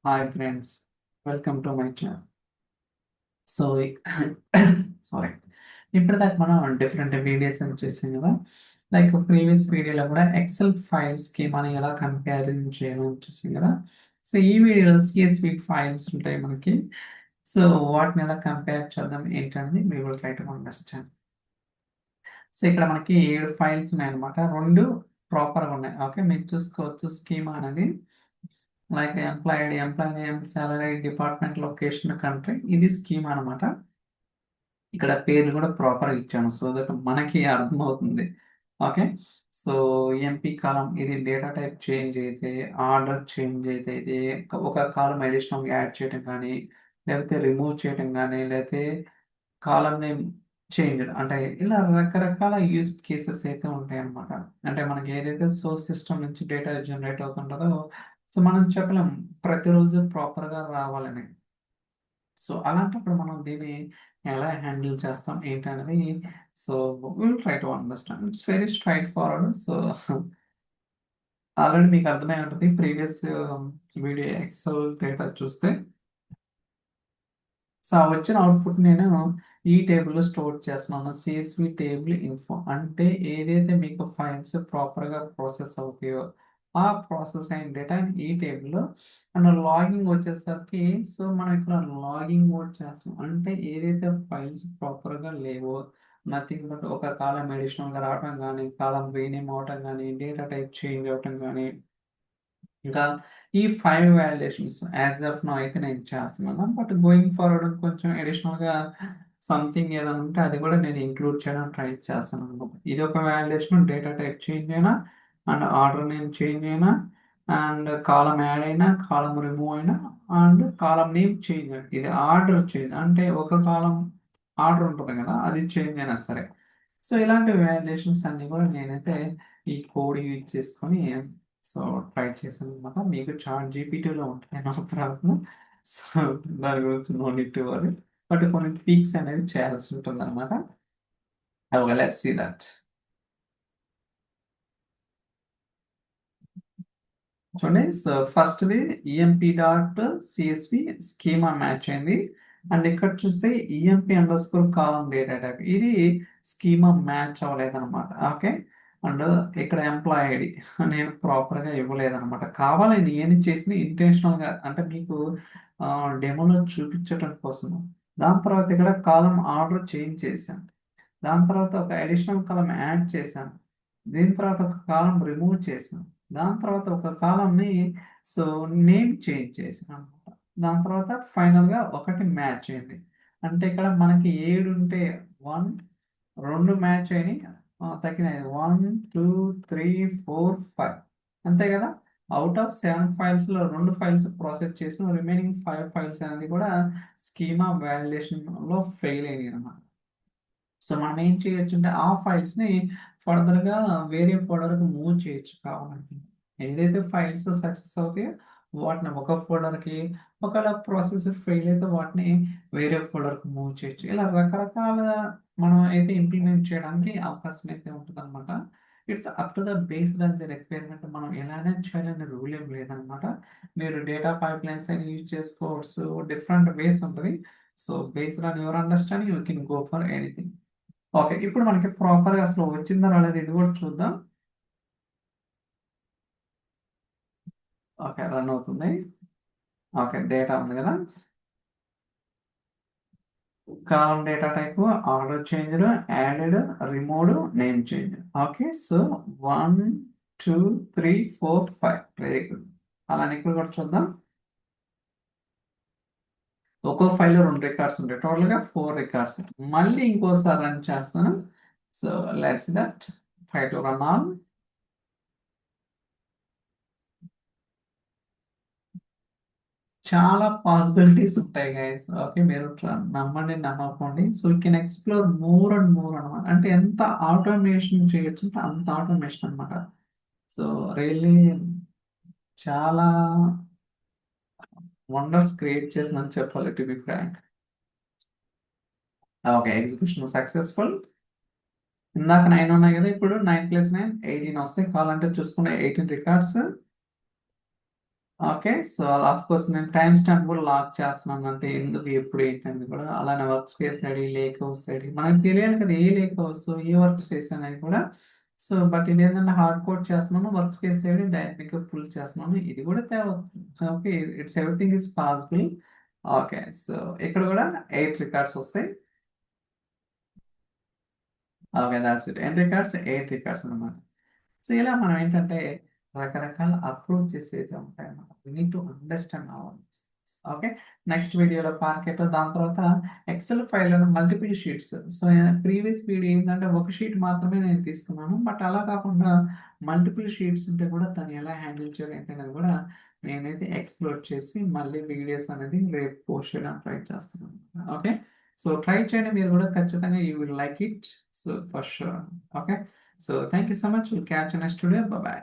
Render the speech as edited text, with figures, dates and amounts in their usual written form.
Hi friends, welcome to my channel. So sorry ఇప్పటిదాకా మనం different videos అని చేసాం కదా. లైక్ ప్రీవియస్ వీడియోలో కూడా ఎక్సెల్ ఫైల్స్కి మనం ఎలా కంపారిజన్ చేయాలని చూసాం కదా. సో ఈ వీడియోలో సిఎస్వి ఫైల్స్ ఉంటాయి మనకి. సో వాటిని ఎలా కంపేర్ చేద్దాం ఏంటనేది మీ will try to understand. So ఇక్కడ మనకి 7 ఫైల్స్ ఉన్నాయి అనమాట. 2 ప్రాపర్గా ఉన్నాయి. ఓకే, మీరు చూసుకోవచ్చు స్కీమా అనేది like employee name, salary, department, location, country. ఇది స్కీమ్ అనమాట. ఇక్కడ పేర్లు కూడా ప్రాపర్ ఇచ్చాను సో దట్ మనకి అర్థమవుతుంది. ఓకే, సో ఎంపీ కాలం ఇది డేటా టైప్ చేంజ్ అయితే, ఆర్డర్ చేంజ్ అయితే, ఇది ఒక కాలం అడిషనల్ యాడ్ చేయడం కానీ, లేకపోతే రిమూవ్ చేయడం కానీ, లేకపోతే కాలం నేమ్ చేంజ్ అంటే ఇలా రకరకాల యూస్ కేసెస్ అయితే ఉంటాయి అన్నమాట. అంటే మనకి ఏదైతే సోర్స్ సిస్టమ్ నుంచి డేటా జనరేట్ అవుతుంటుందో సో మనం చెప్పలేం ప్రతిరోజు ప్రాపర్గా రావాలని. సో అలాంటప్పుడు మనం దీన్ని ఎలా హ్యాండిల్ చేస్తాం ఏంటనేది so will try to understand. It's very straight forward. So already మీకు అర్థమై ఉంటుంది ప్రీవియస్ వీడియో ఎక్సెల్ డేటా చూస్తే. సో ఆ వచ్చిన అవుట్పుట్ నేను ఈ టేబుల్లో స్టోర్ చేస్తున్నాను. సిఎస్వి టేబుల్ ఇన్ఫో అంటే ఏదైతే మీకు ఫైల్స్ ప్రాపర్గా ప్రాసెస్ అవుతాయో ఆ ప్రాసెస్ అయిన డేటా ఈ టేబుల్లో అండ్ లాగింగ్ వచ్చేసరికి సో మనం ఇక్కడ లాగింగ్ మోడ్ చేస్తాం. అంటే ఏదైతే ఫైల్స్ ప్రాపర్గా లేవో నథింగ్ బట్ ఒక కాలం అడిషనల్గా రావటం కానీ, కాలం రీనేమ్ అవటం కానీ, డేటా టైప్ చేంజ్ అవటం కానీ, ఇంకా ఈ 5 వాలిడేషన్స్ యాజ్ ఆఫ్ నౌ అయితే నేను చేస్తున్నాను. బట్ గోయింగ్ ఫార్వర్డ్ కొంచెం అడిషనల్‌గా సంథింగ్ ఏదైనా ఉంటే అది కూడా నేను ఇంక్లూడ్ చేయడానికి ట్రై చేస్తానన్నమాట. ఇది ఒక వాలిడేషన్ డేటా టైప్ చేంజ్ అయినా అండ్ ఆర్డర్ నేమ్ చేంజ్ అయినా అండ్ కాలమ్ యాడ్ అయినా, కాలమ్ రిమూవ్ అయినా అండ్ కాలమ్ నేమ్ చేంజ్ అయినా. ఇది ఆర్డర్ చేంజ్ అంటే ఒక కాలమ్ ఆర్డర్ ఉంటుంది కదా అది చేంజ్ అయినా సరే. సో ఇలాంటి వాలిడేషన్స్ అన్నీ కూడా నేనైతే ఈ కోడ్ యూజ్ చేసుకొని సో ట్రై చేశాను అనమాట. మీకు చాట్ జీపీటీలో ఉంటాయి నో ప్రాబ్లం. సో దాని గురించి no need to worry. But కొన్ని ట్వీక్స్ అనేది చేయాల్సి ఉంటుంది అనమాట. Okay, let's see that. చూడండి, సో ఫస్ట్ది EMP dot CSV schema match అయింది. అండ్ ఇక్కడ చూస్తే EMP underscore column data type ఇది స్కీమా మ్యాచ్ అవ్వలేదన్నమాట. ఓకే, అండ్ ఇక్కడ ఎంప్లాయ్ ఐడి నేను ప్రాపర్గా ఇవ్వలేదన్నమాట. కావాలని నేను చేసిన ఇంటెన్షనల్గా అంటే మీకు డెమోలో చూపించడం కోసం. దాని తర్వాత ఇక్కడ కాలం ఆర్డర్ చేంజ్ చేశాను. దాని తర్వాత ఒక అడిషనల్ కాలం యాడ్ చేశాను. దీని తర్వాత ఒక కాలం రిమూవ్ చేశాను. దాని తర్వాత ఒక కాలంని సో నేమ్ చేంజ్ చేశాను అనమాట. దాని తర్వాత ఫైనల్గా ఒకటి మ్యాచ్ అయింది. అంటే ఇక్కడ మనకి 7 ఉంటే 1 2 మ్యాచ్ అయినాయి, తగ్గినాయి 1 2 3 4 5 అంతే కదా. అవుట్ ఆఫ్ 7 ఫైల్స్లో 2 ఫైల్స్ ప్రాసెస్ చేసిన రిమైనింగ్ 5 ఫైల్స్ అనేది కూడా స్కీమా వాలిడేషన్లో ఫెయిల్ అయినాయి అనమాట. సో మనం ఏం చేయొచ్చు అంటే ఆ ఫైల్స్ని ఫర్దర్గా వేరే ఫోల్డర్కి మూవ్ చేయొచ్చు కావాలంటే. ఏదైతే ఫైల్స్ సక్సెస్ అవుతాయో వాటిని ఒక ఫోల్డర్కి, ఒకవేళ ప్రాసెస్ ఫెయిల్ అయితే వాటిని వేరే ఫోల్డర్కి మూవ్ చేయొచ్చు. ఇలా రకరకాల మనం అయితే ఇంప్లిమెంట్ చేయడానికి అవకాశం అయితే ఉంటుంది అనమాట. It's up to the based on the requirement. మనం ఎలానే చేయాలని రూల్ ఏం లేదనమాట. మీరు డేటా పైప్ లైన్స్ అని యూజ్ చేసుకోవచ్చు, డిఫరెంట్ వేస్ ఉంటుంది. So based on your understanding you can go for anything. Okay, ఇప్పుడు మనకి ప్రాపర్గా అసలు వచ్చిందా రాలేదు ఇది కూడా చూద్దాం. ఓకే, రన్ అవుతుంది. ఓకే, డేటా ఉంది కదా. కాలం data type, order change, added, removed, name change. Okay, so 1 2 3 4 5 very good. అలానే ఇక్కడ కూడా చూద్దాం. ఒక్కో ఫైల్లో 2 రికార్డ్స్ ఉంటాయి, టోటల్గా 4 రికార్డ్స్. మళ్ళీ ఇంకోసారి రన్ చేస్తాను. So let's that try to run on. చాలా పాసిబిలిటీస్ ఉంటాయి గైస్. ఓకే, మీరు నమ్మండి నమ్మకండి. So you can explore more and more అనమాట. అంటే ఎంత ఆటోమేషన్ చేయొచ్చు అంటే అంత ఆటోమేషన్ అనమాట. సో రియల్లీ చాలా వండర్స్ క్రియేట్ చేసిందని చెప్పాలి to be frank. Okay, execution successful. ఇందాక 9 ఉన్నాయి కదా, ఇప్పుడు 9 + 9 18 వస్తాయి. కావాలంటే చూసుకునే 18 రికార్డ్స్. ఓకే. సో, ఆఫ్‌కోర్స్ నేను టైమ్ స్టాంప్ కూడా లాక్ చేస్తున్నాను. అంటే ఎందుకు, ఎప్పుడు, ఏంటనేది కూడా. అలానే work space ID, lake house ID మనకు తెలియాలి కదా! ఏ లేక్ హౌస్, ఏ వర్క్ స్పేస్ అనేది కూడా. సో, బట్ ఇదేంటంటే హార్డ్ కోడ్ చేస్తున్నాను. వర్క్ స్పేస్ ఐడి డైనమిక్‌గా పుల్ చేస్తున్నాను. ఇది కూడా okay. It's everything is possible. Okay. So, ఇక్కడ కూడా 8 రికార్డ్స్ వస్తాయి. ఓకే. Thoughts it. ఎన్ని రికార్డ్స్? 8 రికార్డ్స్ అన్నమాట. సో, ఇలా మనం ఏంటంటే రకరకాల అప్రోచెస్ అయితే ఉంటాయన్నమాట. We need to understand all this things. Okay. Next వీడియోలో పార్కెట్, దాని తర్వాత ఎక్సెల్ ఫైల్‌లో multiple sheets. So, previous video ఏంటంటే ఒక షీట్ మాత్రమే నేను తీసుకున్నాను. బట్ అలా కాకుండా మల్టిపుల్ షీట్స్ ఉంటే కూడా దాన్ని ఎలా హ్యాండిల్ చేయాలి ఏంటనేది కూడా నేనైతే ఎక్స్‌ప్లోర్ చేసి మళ్ళీ వీడియోస్ అనేది రేపు పోస్ట్ చేయడానికి ట్రై చేస్తున్నాను. ఓకే. సో, ట్రై చేయండి మీరు కూడా ఖచ్చితంగా you will like it. So, for sure. Okay. So thank you so much. We'll catch you next video. Bye bye.